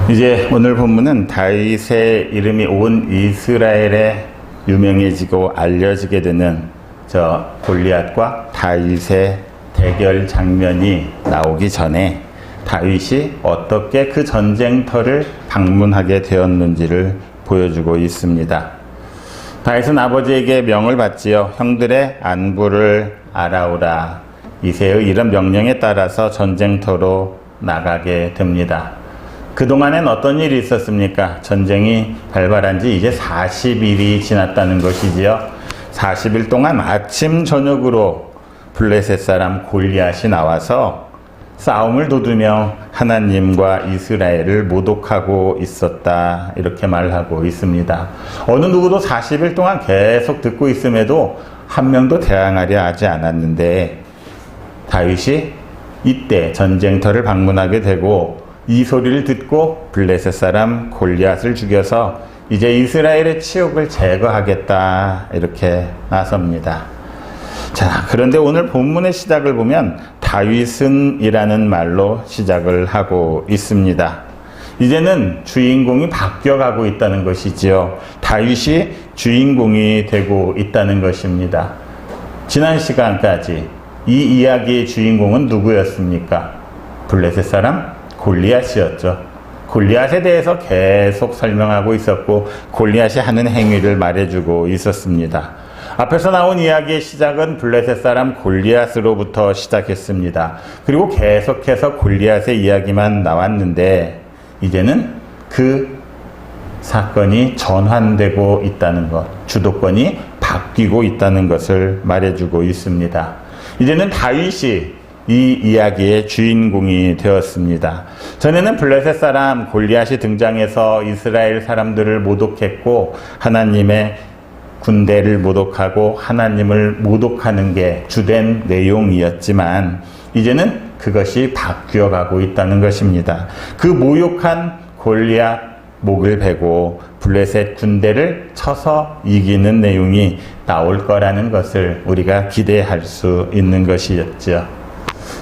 이제 오늘 본문은 다윗의 이름이 온 이스라엘에 유명해지고 알려지게 되는 저 골리앗과 다윗의 대결 장면이 나오기 전에 다윗이 어떻게 그 전쟁터를 방문하게 되었는지를 보여주고 있습니다. 다윗은 아버지에게 명을 받지요. 형들의 안부를 알아오라. 이새의 이런 명령에 따라서 전쟁터로 나가게 됩니다. 그동안엔 어떤 일이 있었습니까? 전쟁이 발발한 지 이제 40일이 지났다는 것이지요. 40일 동안 아침 저녁으로 블레셋 사람 골리앗이 나와서 싸움을 돋우며 하나님과 이스라엘을 모독하고 있었다, 이렇게 말하고 있습니다. 어느 누구도 40일 동안 계속 듣고 있음에도 한 명도 대항하려 하지 않았는데 다윗이 이때 전쟁터를 방문하게 되고 이 소리를 듣고 블레셋 사람 골리앗을 죽여서 이제 이스라엘의 치욕을 제거하겠다, 이렇게 나섭니다. 자, 그런데 오늘 본문의 시작을 보면 다윗은 이라는 말로 시작을 하고 있습니다. 이제는 주인공이 바뀌어가고 있다는 것이지요. 다윗이 주인공이 되고 있다는 것입니다. 지난 시간까지 이 이야기의 주인공은 누구였습니까? 블레셋 사람 골리앗이었죠. 골리앗에 대해서 계속 설명하고 있었고 골리앗이 하는 행위를 말해주고 있었습니다. 앞에서 나온 이야기의 시작은 블레셋 사람 골리앗으로부터 시작했습니다. 그리고 계속해서 골리앗의 이야기만 나왔는데 이제는 그 사건이 전환되고 있다는 것, 주도권이 바뀌고 있다는 것을 말해주고 있습니다. 이제는 다윗이 이 이야기의 주인공이 되었습니다. 전에는 블레셋 사람 골리앗이 등장해서 이스라엘 사람들을 모독했고 하나님의 군대를 모독하고 하나님을 모독하는 게 주된 내용이었지만 이제는 그것이 바뀌어가고 있다는 것입니다. 그 모욕한 골리앗 목을 베고 블레셋 군대를 쳐서 이기는 내용이 나올 거라는 것을 우리가 기대할 수 있는 것이었죠.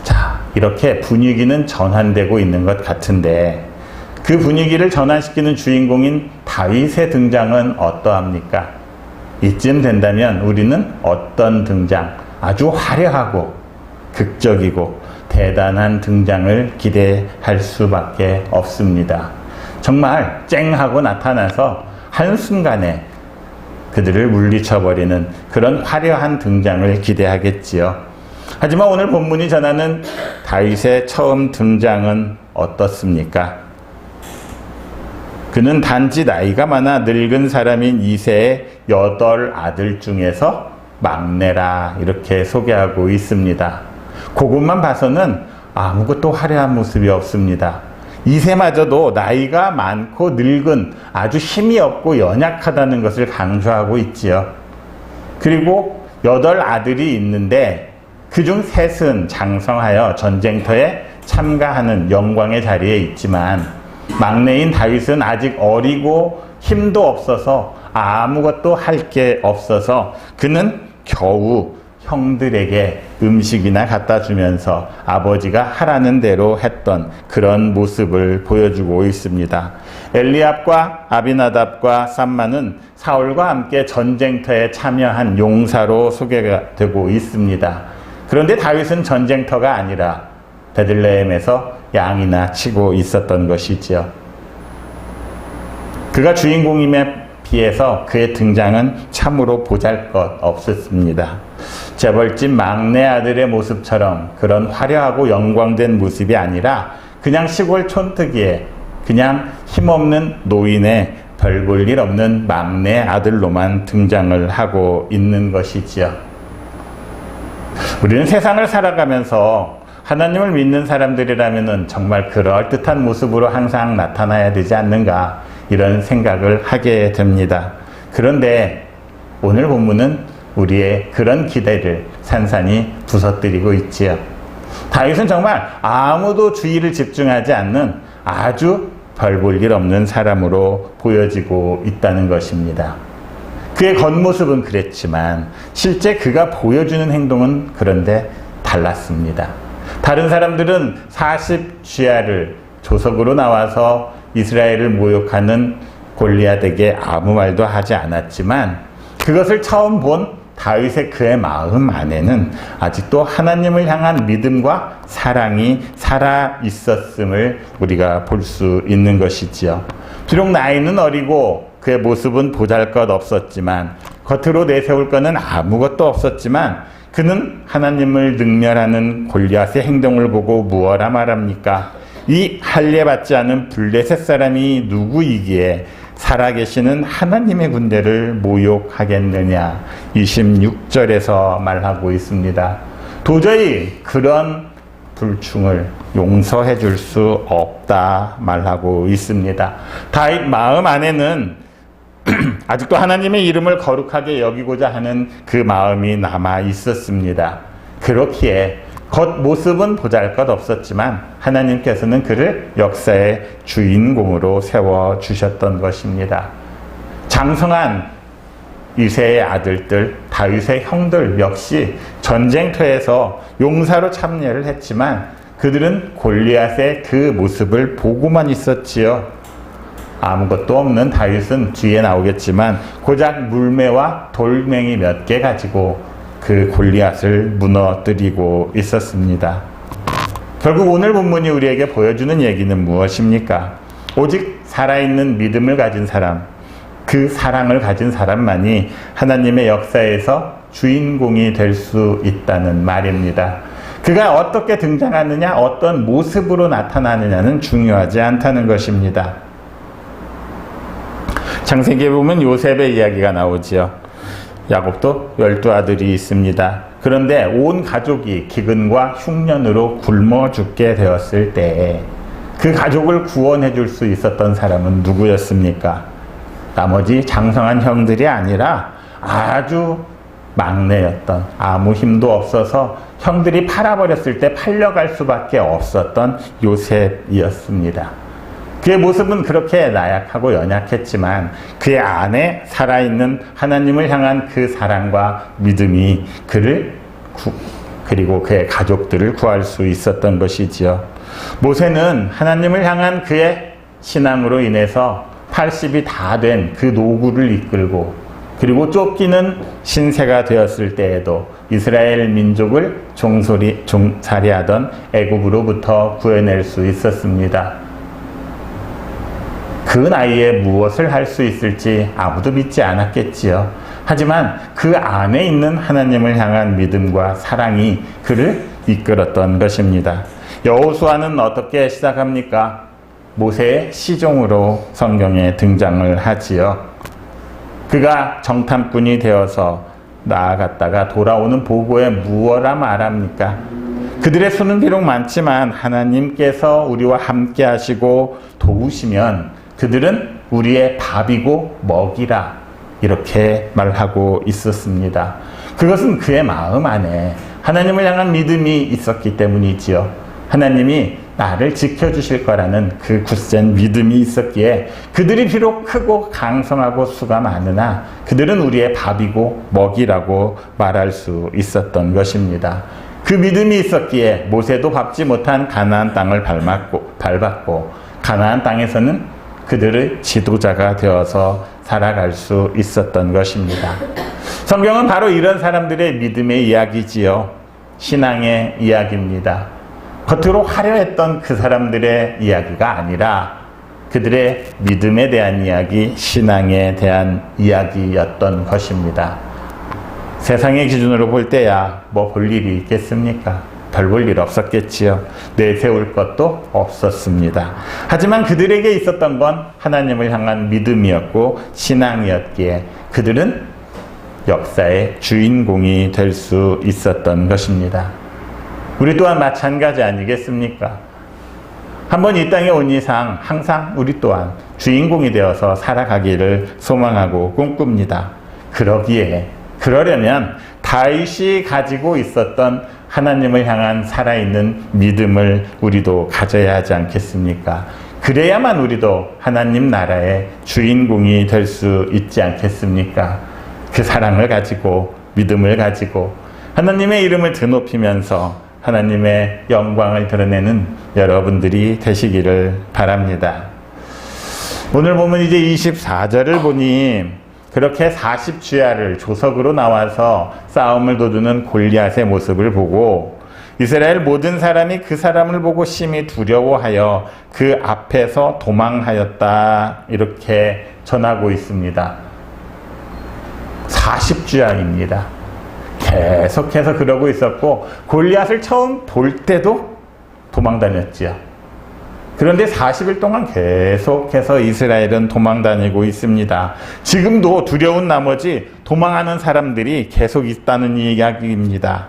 자, 이렇게 분위기는 전환되고 있는 것 같은데 그 분위기를 전환시키는 주인공인 다윗의 등장은 어떠합니까? 이쯤 된다면 우리는 어떤 등장, 아주 화려하고 극적이고 대단한 등장을 기대할 수밖에 없습니다. 정말 쨍하고 나타나서 한순간에 그들을 물리쳐버리는 그런 화려한 등장을 기대하겠지요. 하지만 오늘 본문이 전하는 다윗의 처음 등장은 어떻습니까? 그는 단지 나이가 많아 늙은 사람인 이새의 8 아들 중에서 막내라, 이렇게 소개하고 있습니다. 그것만 봐서는 아무것도 화려한 모습이 없습니다. 이새마저도 나이가 많고 늙은 아주 힘이 없고 연약하다는 것을 강조하고 있지요. 그리고 8 아들이 있는데 그중 3은 장성하여 전쟁터에 참가하는 영광의 자리에 있지만 막내인 다윗은 아직 어리고 힘도 없어서 아무것도 할 게 없어서 그는 겨우 형들에게 음식이나 갖다 주면서 아버지가 하라는 대로 했던 그런 모습을 보여주고 있습니다. 엘리압과 아비나답과 쌈마는 사울과 함께 전쟁터에 참여한 용사로 소개가 되고 있습니다. 그런데 다윗은 전쟁터가 아니라 베들레헴에서 양이나 치고 있었던 것이지요. 그가 주인공임에 비해서 그의 등장은 참으로 보잘것 없었습니다. 재벌집 막내 아들의 모습처럼 그런 화려하고 영광된 모습이 아니라 그냥 시골 촌뜨기에 그냥 힘없는 노인의 별 볼 일 없는 막내 아들로만 등장을 하고 있는 것이지요. 우리는 세상을 살아가면서 하나님을 믿는 사람들이라면 정말 그럴듯한 모습으로 항상 나타나야 되지 않는가, 이런 생각을 하게 됩니다. 그런데 오늘 본문은 우리의 그런 기대를 산산이 부서뜨리고 있지요. 다윗은 정말 아무도 주의를 집중하지 않는 아주 별 볼 일 없는 사람으로 보여지고 있다는 것입니다. 그의 겉모습은 그랬지만 실제 그가 보여주는 행동은 그런데 달랐습니다. 다른 사람들은 40쥐야를 조석으로 나와서 이스라엘을 모욕하는 골리앗에게 아무 말도 하지 않았지만 그것을 처음 본 다윗의 그의 마음 안에는 아직도 하나님을 향한 믿음과 사랑이 살아 있었음을 우리가 볼 수 있는 것이지요. 비록 나이는 어리고 그의 모습은 보잘것없었지만, 겉으로 내세울 것은 아무것도 없었지만, 그는 하나님을 능멸하는 골리앗의 행동을 보고 무엇라 말합니까? 이 할례받지 않은 블레셋 사람이 누구이기에 살아계시는 하나님의 군대를 모욕하겠느냐. 26절에서 말하고 있습니다. 도저히 그런 불충을 용서해 줄 수 없다 말하고 있습니다. 다윗 마음 안에는 아직도 하나님의 이름을 거룩하게 여기고자 하는 그 마음이 남아 있었습니다. 그렇기에 겉모습은 보잘것없었지만 하나님께서는 그를 역사의 주인공으로 세워주셨던 것입니다. 장성한 이새의 아들들, 다윗의 형들 역시 전쟁터에서 용사로 참여를 했지만 그들은 골리앗의 그 모습을 보고만 있었지요. 아무것도 없는 다윗은 뒤에 나오겠지만 고작 물매와 돌멩이 몇 개 가지고 그 골리앗을 무너뜨리고 있었습니다. 결국 오늘 본문이 우리에게 보여주는 얘기는 무엇입니까? 오직 살아있는 믿음을 가진 사람, 그 사랑을 가진 사람만이 하나님의 역사에서 주인공이 될 수 있다는 말입니다. 그가 어떻게 등장하느냐, 어떤 모습으로 나타나느냐는 중요하지 않다는 것입니다. 창세기에 보면 요셉의 이야기가 나오지요. 야곱도 12아들이 있습니다. 그런데 온 가족이 기근과 흉년으로 굶어 죽게 되었을 때 그 가족을 구원해 줄 수 있었던 사람은 누구였습니까? 나머지 장성한 형들이 아니라 아주 막내였던, 아무 힘도 없어서 형들이 팔아버렸을 때 팔려갈 수밖에 없었던 요셉이었습니다. 그의 모습은 그렇게 나약하고 연약했지만 그의 안에 살아있는 하나님을 향한 그 사랑과 믿음이 그를 그리고 그의 가족들을 구할 수 있었던 것이지요. 모세는 하나님을 향한 그의 신앙으로 인해서 80이 다 된 그 노구를 이끌고 그리고 쫓기는 신세가 되었을 때에도 이스라엘 민족을 종살이하던 애굽으로부터 구해낼 수 있었습니다. 그 나이에 무엇을 할 수 있을지 아무도 믿지 않았겠지요. 하지만 그 안에 있는 하나님을 향한 믿음과 사랑이 그를 이끌었던 것입니다. 여호수아는 어떻게 시작합니까? 모세의 시종으로 성경에 등장을 하지요. 그가 정탐꾼이 되어서 나아갔다가 돌아오는 보고에 무엇라 말합니까? 그들의 수는 비록 많지만 하나님께서 우리와 함께 하시고 도우시면 그들은 우리의 밥이고 먹이라, 이렇게 말하고 있었습니다. 그것은 그의 마음 안에 하나님을 향한 믿음이 있었기 때문이지요. 하나님이 나를 지켜주실 거라는 그 굳센 믿음이 있었기에 그들이 비록 크고 강성하고 수가 많으나 그들은 우리의 밥이고 먹이라고 말할 수 있었던 것입니다. 그 믿음이 있었기에 모세도 밟지 못한 가나안 땅을 밟았고 가나안 땅에서는 그들의 지도자가 되어서 살아갈 수 있었던 것입니다. 성경은 바로 이런 사람들의 믿음의 이야기지요. 신앙의 이야기입니다. 겉으로 화려했던 그 사람들의 이야기가 아니라 그들의 믿음에 대한 이야기, 신앙에 대한 이야기였던 것입니다. 세상의 기준으로 볼 때야 뭐 볼 일이 있겠습니까? 별 볼 일 없었겠지요. 내세울 것도 없었습니다. 하지만 그들에게 있었던 건 하나님을 향한 믿음이었고 신앙이었기에 그들은 역사의 주인공이 될 수 있었던 것입니다. 우리 또한 마찬가지 아니겠습니까? 한번 이 땅에 온 이상 항상 우리 또한 주인공이 되어서 살아가기를 소망하고 꿈꿉니다. 그러려면 다윗이 가지고 있었던 하나님을 향한 살아있는 믿음을 우리도 가져야 하지 않겠습니까? 그래야만 우리도 하나님 나라의 주인공이 될 수 있지 않겠습니까? 그 사랑을 가지고 믿음을 가지고 하나님의 이름을 드높이면서 하나님의 영광을 드러내는 여러분들이 되시기를 바랍니다. 오늘 보면 이제 24절을 보니 그렇게 40주야를 조석으로 나와서 싸움을 도두는 골리앗의 모습을 보고 이스라엘 모든 사람이 그 사람을 보고 심히 두려워하여 그 앞에서 도망하였다. 이렇게 전하고 있습니다. 40주야입니다. 계속해서 그러고 있었고 골리앗을 처음 볼 때도 도망 다녔지요. 그런데 40일 동안 계속해서 이스라엘은 도망 다니고 있습니다. 지금도 두려운 나머지 도망하는 사람들이 계속 있다는 이야기입니다.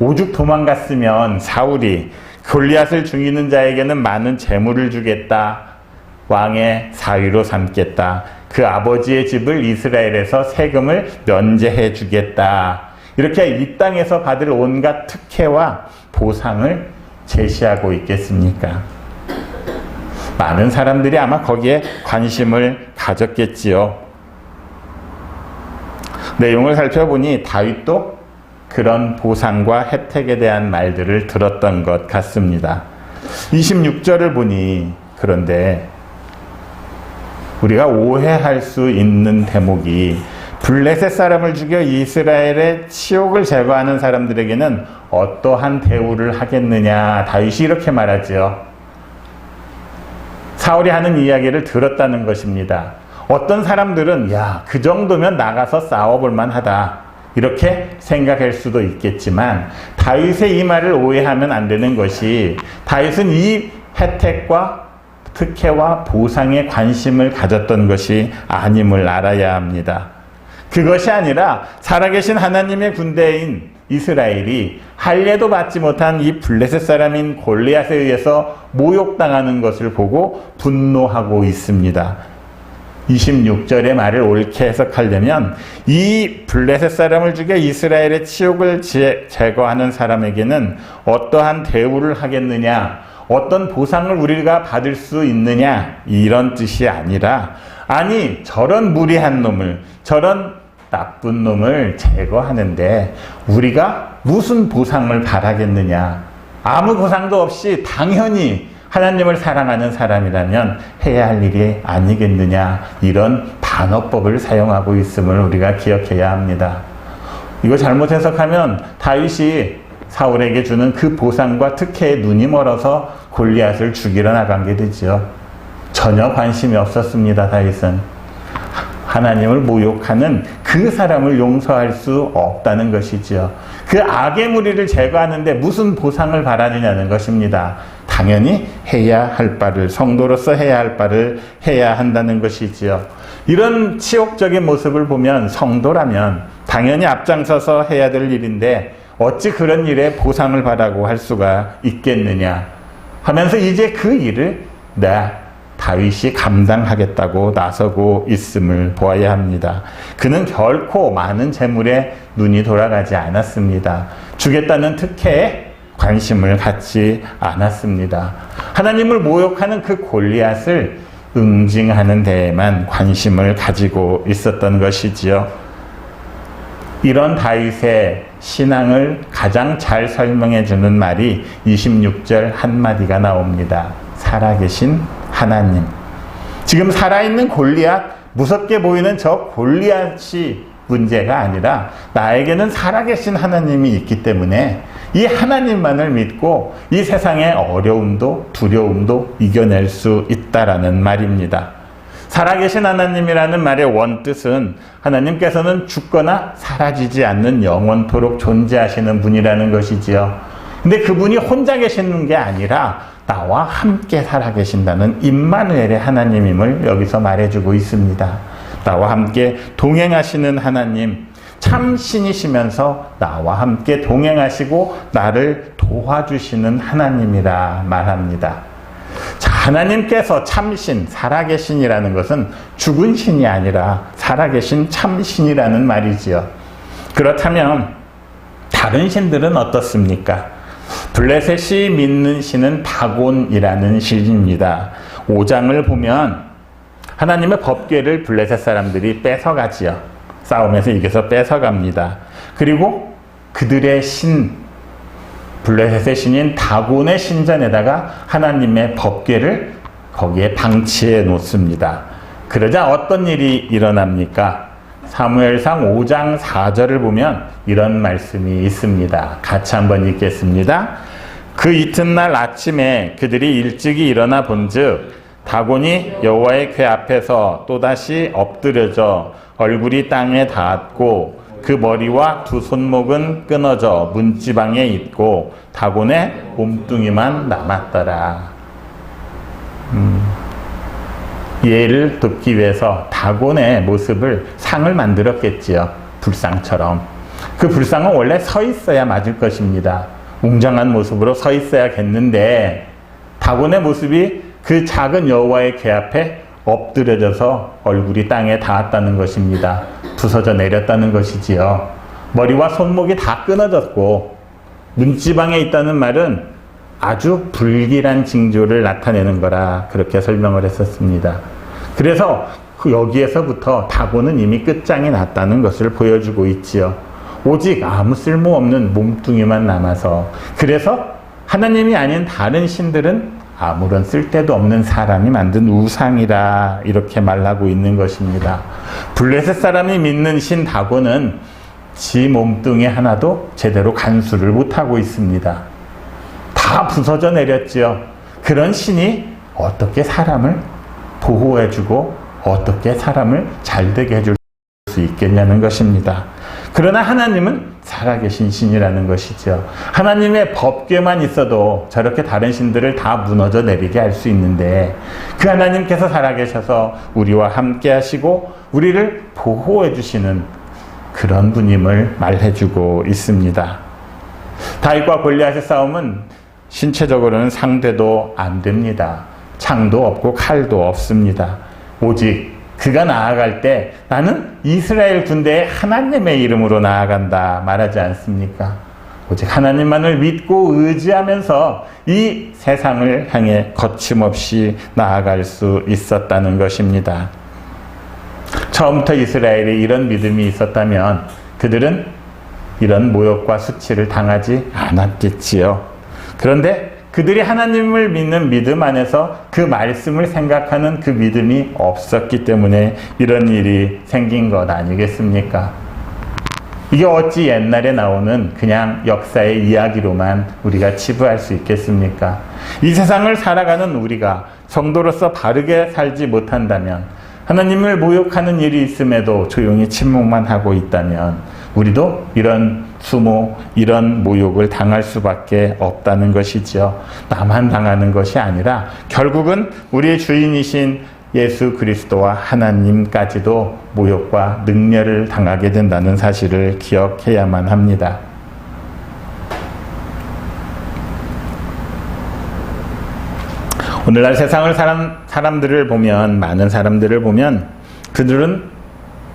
오죽 도망갔으면 사울이 골리앗을 죽이는 자에게는 많은 재물을 주겠다. 왕의 사위로 삼겠다. 그 아버지의 집을 이스라엘에서 세금을 면제해 주겠다. 이렇게 이 땅에서 받을 온갖 특혜와 보상을 제시하고 있겠습니까? 많은 사람들이 아마 거기에 관심을 가졌겠지요. 내용을 살펴보니 다윗도 그런 보상과 혜택에 대한 말들을 들었던 것 같습니다. 26절을 보니 그런데 우리가 오해할 수 있는 대목이 블레셋 사람을 죽여 이스라엘의 치욕을 제거하는 사람들에게는 어떠한 대우를 하겠느냐. 다윗이 이렇게 말하지요. 사울이 하는 이야기를 들었다는 것입니다. 어떤 사람들은 야, 그 정도면 나가서 싸워볼 만하다. 이렇게 생각할 수도 있겠지만 다윗의 이 말을 오해하면 안 되는 것이 다윗은 이 혜택과 특혜와 보상에 관심을 가졌던 것이 아님을 알아야 합니다. 그것이 아니라 살아계신 하나님의 군대인 이스라엘이 할례도 받지 못한 이 블레셋 사람인 골리앗에 의해서 모욕당하는 것을 보고 분노하고 있습니다. 26절의 말을 옳게 해석하려면 이 블레셋 사람을 죽여 이스라엘의 치욕을 제거하는 사람에게는 어떠한 대우를 하겠느냐, 어떤 보상을 우리가 받을 수 있느냐, 이런 뜻이 아니라 아니 저런 무리한 놈을, 저런 나쁜 놈을 제거하는데 우리가 무슨 보상을 바라겠느냐. 아무 보상도 없이 당연히 하나님을 사랑하는 사람이라면 해야 할 일이 아니겠느냐. 이런 반어법을 사용하고 있음을 우리가 기억해야 합니다. 이거 잘못 해석하면 다윗이 사울에게 주는 그 보상과 특혜에 눈이 멀어서 골리앗을 죽이러 나간 게 되지요. 전혀 관심이 없었습니다. 다윗은. 하나님을 모욕하는 그 사람을 용서할 수 없다는 것이지요. 그 악의 무리를 제거하는데 무슨 보상을 바라느냐는 것입니다. 당연히 해야 할 바를, 성도로서 해야 할 바를 해야 한다는 것이지요. 이런 치욕적인 모습을 보면 성도라면 당연히 앞장서서 해야 될 일인데 어찌 그런 일에 보상을 바라고 할 수가 있겠느냐 하면서 이제 그 일을 다윗이 감당하겠다고 나서고 있음을 보아야 합니다. 그는 결코 많은 재물에 눈이 돌아가지 않았습니다. 주겠다는 특혜에 관심을 갖지 않았습니다. 하나님을 모욕하는 그 골리앗을 응징하는 데에만 관심을 가지고 있었던 것이지요. 이런 다윗의 신앙을 가장 잘 설명해 주는 말이 26절 한마디가 나옵니다. 살아계신 하나님. 지금 살아있는 골리앗, 무섭게 보이는 저 골리앗이 문제가 아니라 나에게는 살아계신 하나님이 있기 때문에 이 하나님만을 믿고 이 세상의 어려움도 두려움도 이겨낼 수 있다라는 말입니다. 살아계신 하나님이라는 말의 원뜻은 하나님께서는 죽거나 사라지지 않는 영원토록 존재하시는 분이라는 것이지요. 근데 그분이 혼자 계시는 게 아니라 나와 함께 살아계신다는 임마누엘의 하나님임을 여기서 말해주고 있습니다. 나와 함께 동행하시는 하나님, 참 신이시면서 나와 함께 동행하시고 나를 도와주시는 하나님이라 말합니다. 자, 하나님께서 참신, 살아계신이라는 것은 죽은 신이 아니라 살아계신 참신이라는 말이지요. 그렇다면 다른 신들은 어떻습니까? 블레셋이 믿는 신은 다곤이라는 신입니다. 5장을 보면 하나님의 법궤를 블레셋 사람들이 뺏어가지요. 싸움에서 이겨서 뺏어갑니다. 그리고 그들의 신, 블레셋의 신인 다곤의 신전에다가 하나님의 법궤를 거기에 방치해 놓습니다. 그러자 어떤 일이 일어납니까? 사무엘상 5장 4절을 보면 이런 말씀이 있습니다. 같이 한번 읽겠습니다. 그 이튿날 아침에 그들이 일찍이 일어나 본즉 다곤이 여호와의 궤 앞에서 또다시 엎드려져 얼굴이 땅에 닿았고 그 머리와 두 손목은 끊어져 문지방에 있고 다곤의 몸뚱이만 남았더라. 예를 돕기 위해서 다곤의 모습을 상을 만들었겠지요. 불상처럼. 그 불상은 원래 서 있어야 맞을 것입니다. 웅장한 모습으로 서 있어야겠는데 다곤의 모습이 그 작은 여호와의 궤 앞에 엎드려져서 얼굴이 땅에 닿았다는 것입니다. 부서져 내렸다는 것이지요. 머리와 손목이 다 끊어졌고 문지방에 있다는 말은 아주 불길한 징조를 나타내는 거라 그렇게 설명을 했었습니다. 그래서 여기에서부터 다곤은 이미 끝장이 났다는 것을 보여주고 있지요. 오직 아무 쓸모없는 몸뚱이만 남아서, 그래서 하나님이 아닌 다른 신들은 아무런 쓸데도 없는 사람이 만든 우상이라 이렇게 말하고 있는 것입니다. 블레셋 사람이 믿는 신 다곤은 지 몸뚱이 하나도 제대로 간수를 못하고 있습니다. 다 부서져 내렸지요. 그런 신이 어떻게 사람을 보호해주고 어떻게 사람을 잘되게 해줄 수 있겠냐는 것입니다. 그러나 하나님은 살아계신 신이라는 것이죠. 하나님의 법궤만 있어도 저렇게 다른 신들을 다 무너져 내리게 할 수 있는데 그 하나님께서 살아계셔서 우리와 함께 하시고 우리를 보호해 주시는 그런 분임을 말해주고 있습니다. 다윗과 골리앗의 싸움은 신체적으로는 상대도 안 됩니다. 창도 없고 칼도 없습니다. 오직 그가 나아갈 때 나는 이스라엘 군대의 하나님의 이름으로 나아간다 말하지 않습니까? 오직 하나님만을 믿고 의지하면서 이 세상을 향해 거침없이 나아갈 수 있었다는 것입니다. 처음부터 이스라엘에 이런 믿음이 있었다면 그들은 이런 모욕과 수치를 당하지 않았겠지요. 그런데 그들이 하나님을 믿는 믿음 안에서 그 말씀을 생각하는 그 믿음이 없었기 때문에 이런 일이 생긴 것 아니겠습니까? 이게 어찌 옛날에 나오는 그냥 역사의 이야기로만 우리가 치부할 수 있겠습니까? 이 세상을 살아가는 우리가 성도로서 바르게 살지 못한다면, 하나님을 모욕하는 일이 있음에도 조용히 침묵만 하고 있다면 우리도 이런 수모, 이런 모욕을 당할 수밖에 없다는 것이죠. 나만 당하는 것이 아니라 결국은 우리의 주인이신 예수 그리스도와 하나님까지도 모욕과 능멸을 당하게 된다는 사실을 기억해야만 합니다. 오늘날 세상을 사람들을 보면, 많은 사람들을 보면 그들은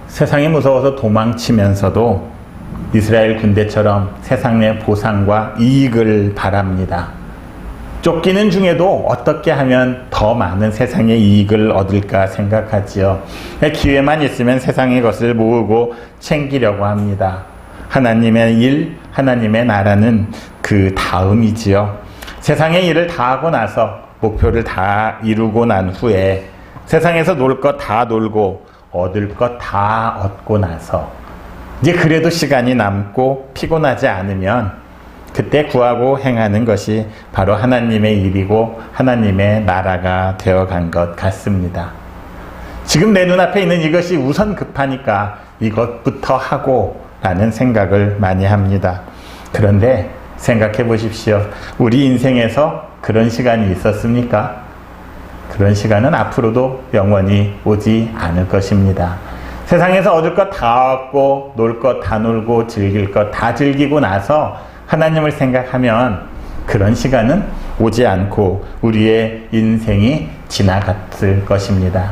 세상이 무서워서 도망치면서도 이스라엘 군대처럼 세상의 보상과 이익을 바랍니다. 쫓기는 중에도 어떻게 하면 더 많은 세상의 이익을 얻을까 생각하지요. 기회만 있으면 세상의 것을 모으고 챙기려고 합니다. 하나님의 일, 하나님의 나라는 그 다음이지요. 세상의 일을 다 하고 나서, 목표를 다 이루고 난 후에, 세상에서 놀 것 다 놀고 얻을 것 다 얻고 나서 이제 그래도 시간이 남고 피곤하지 않으면 그때 구하고 행하는 것이 바로 하나님의 일이고 하나님의 나라가 되어간 것 같습니다. 지금 내 눈앞에 있는 이것이 우선 급하니까 이것부터 하고 라는 생각을 많이 합니다. 그런데 생각해 보십시오. 우리 인생에서 그런 시간이 있었습니까? 그런 시간은 앞으로도 영원히 오지 않을 것입니다. 세상에서 얻을 것 다 얻고 놀 것 다 놀고 즐길 것 다 즐기고 나서 하나님을 생각하면 그런 시간은 오지 않고 우리의 인생이 지나갔을 것입니다.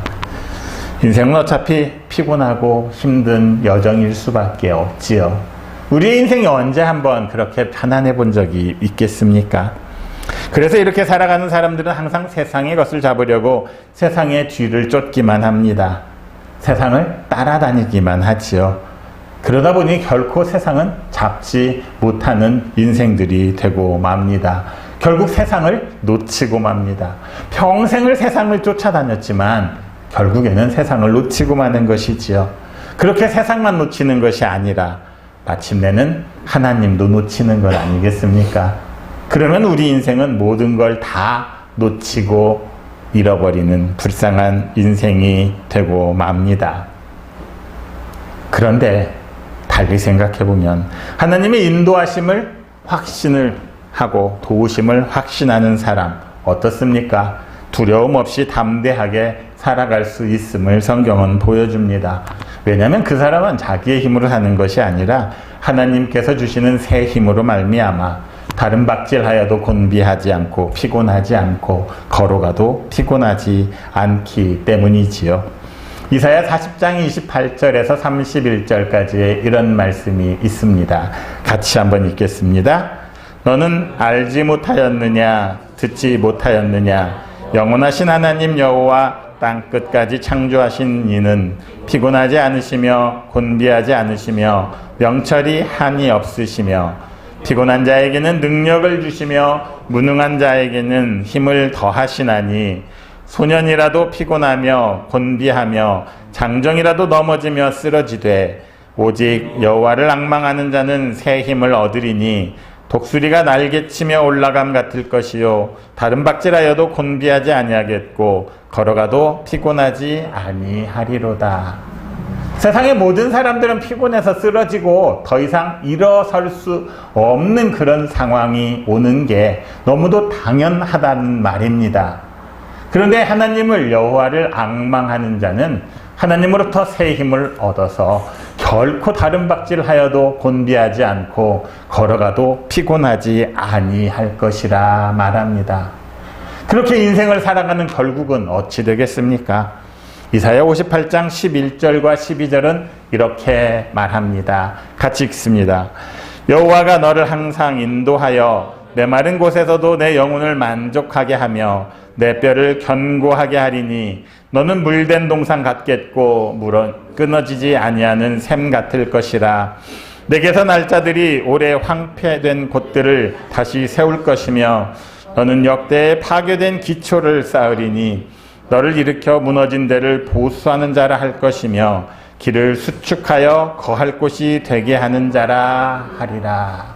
인생은 어차피 피곤하고 힘든 여정일 수밖에 없지요. 우리의 인생이 언제 한번 그렇게 편안해 본 적이 있겠습니까? 그래서 이렇게 살아가는 사람들은 항상 세상의 것을 잡으려고 세상의 뒤를 쫓기만 합니다. 세상을 따라다니기만 하지요. 그러다 보니 결코 세상은 잡지 못하는 인생들이 되고 맙니다. 결국 세상을 놓치고 맙니다. 평생을 세상을 쫓아다녔지만 결국에는 세상을 놓치고 마는 것이지요. 그렇게 세상만 놓치는 것이 아니라 마침내는 하나님도 놓치는 것 아니겠습니까? 그러면 우리 인생은 모든 걸 다 놓치고 잃어버리는 불쌍한 인생이 되고 맙니다. 그런데 달리 생각해보면 하나님의 인도하심을 확신을 하고 도우심을 확신하는 사람 어떻습니까? 두려움 없이 담대하게 살아갈 수 있음을 성경은 보여줍니다. 왜냐하면 그 사람은 자기의 힘으로 사는 것이 아니라 하나님께서 주시는 새 힘으로 말미암아 다른 박질하여도 곤비하지 않고 피곤하지 않고 걸어가도 피곤하지 않기 때문이지요. 이사야 40장 28절에서 31절까지의 이런 말씀이 있습니다. 같이 한번 읽겠습니다. 너는 알지 못하였느냐 듣지 못하였느냐 영원하신 하나님 여호와 땅끝까지 창조하신 이는 피곤하지 않으시며 곤비하지 않으시며 명철이 한이 없으시며 피곤한 자에게는 능력을 주시며 무능한 자에게는 힘을 더하시나니 소년이라도 피곤하며 곤비하며 장정이라도 넘어지며 쓰러지되 오직 여호와를 앙망하는 자는 새 힘을 얻으리니 독수리가 날개치며 올라감 같을 것이요 다른 박질하여도 곤비하지 아니하겠고 걸어가도 피곤하지 아니하리로다. 세상의 모든 사람들은 피곤해서 쓰러지고 더 이상 일어설 수 없는 그런 상황이 오는 게 너무도 당연하다는 말입니다. 그런데 하나님을 여호와를 앙망하는 자는 하나님으로부터 새 힘을 얻어서 결코 다른 박질하여도 곤비하지 않고 걸어가도 피곤하지 아니할 것이라 말합니다. 그렇게 인생을 살아가는 결국은 어찌 되겠습니까? 이사야 58장 11절과 12절은 이렇게 말합니다. 같이 읽습니다. 여호와가 너를 항상 인도하여 내 마른 곳에서도 내 영혼을 만족하게 하며 내 뼈를 견고하게 하리니 너는 물된 동산 같겠고 물은 끊어지지 아니하는 샘 같을 것이라. 내게서 날 자들이 오래 황폐된 곳들을 다시 세울 것이며 너는 역대에 파괴된 기초를 쌓으리니 너를 일으켜 무너진 데를 보수하는 자라 할 것이며 길을 수축하여 거할 곳이 되게 하는 자라 하리라.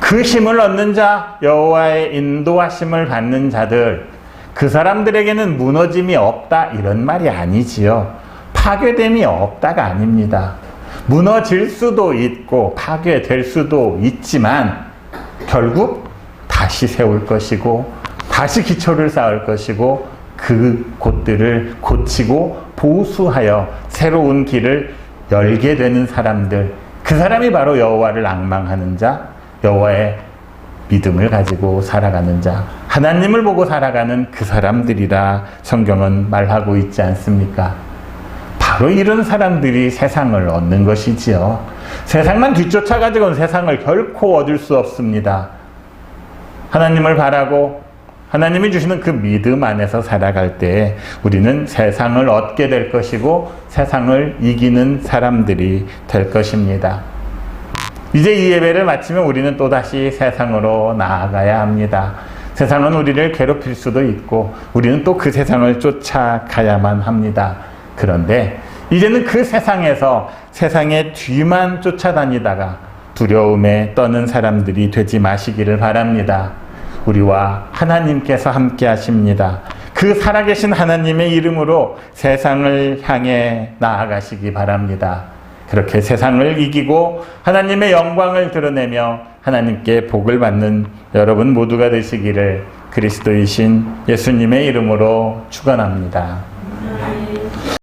그 힘을 얻는 자, 여호와의 인도하심을 받는 자들, 그 사람들에게는 무너짐이 없다 이런 말이 아니지요. 파괴됨이 없다가 아닙니다. 무너질 수도 있고 파괴될 수도 있지만 결국 다시 세울 것이고 다시 기초를 쌓을 것이고 그 곳들을 고치고 보수하여 새로운 길을 열게 되는 사람들, 그 사람이 바로 여호와를 앙망하는 자, 여호와의 믿음을 가지고 살아가는 자, 하나님을 보고 살아가는 그 사람들이라 성경은 말하고 있지 않습니까? 바로 이런 사람들이 세상을 얻는 것이지요. 세상만 뒤쫓아가지고는 세상을 결코 얻을 수 없습니다. 하나님을 바라고 하나님이 주시는 그 믿음 안에서 살아갈 때 우리는 세상을 얻게 될 것이고 세상을 이기는 사람들이 될 것입니다. 이제 이 예배를 마치면 우리는 또다시 세상으로 나아가야 합니다. 세상은 우리를 괴롭힐 수도 있고 우리는 또 그 세상을 쫓아가야만 합니다. 그런데 이제는 그 세상에서 세상의 뒤만 쫓아다니다가 두려움에 떠는 사람들이 되지 마시기를 바랍니다. 우리와 하나님께서 함께 하십니다. 그 살아계신 하나님의 이름으로 세상을 향해 나아가시기 바랍니다. 그렇게 세상을 이기고 하나님의 영광을 드러내며 하나님께 복을 받는 여러분 모두가 되시기를 그리스도이신 예수님의 이름으로 축원합니다.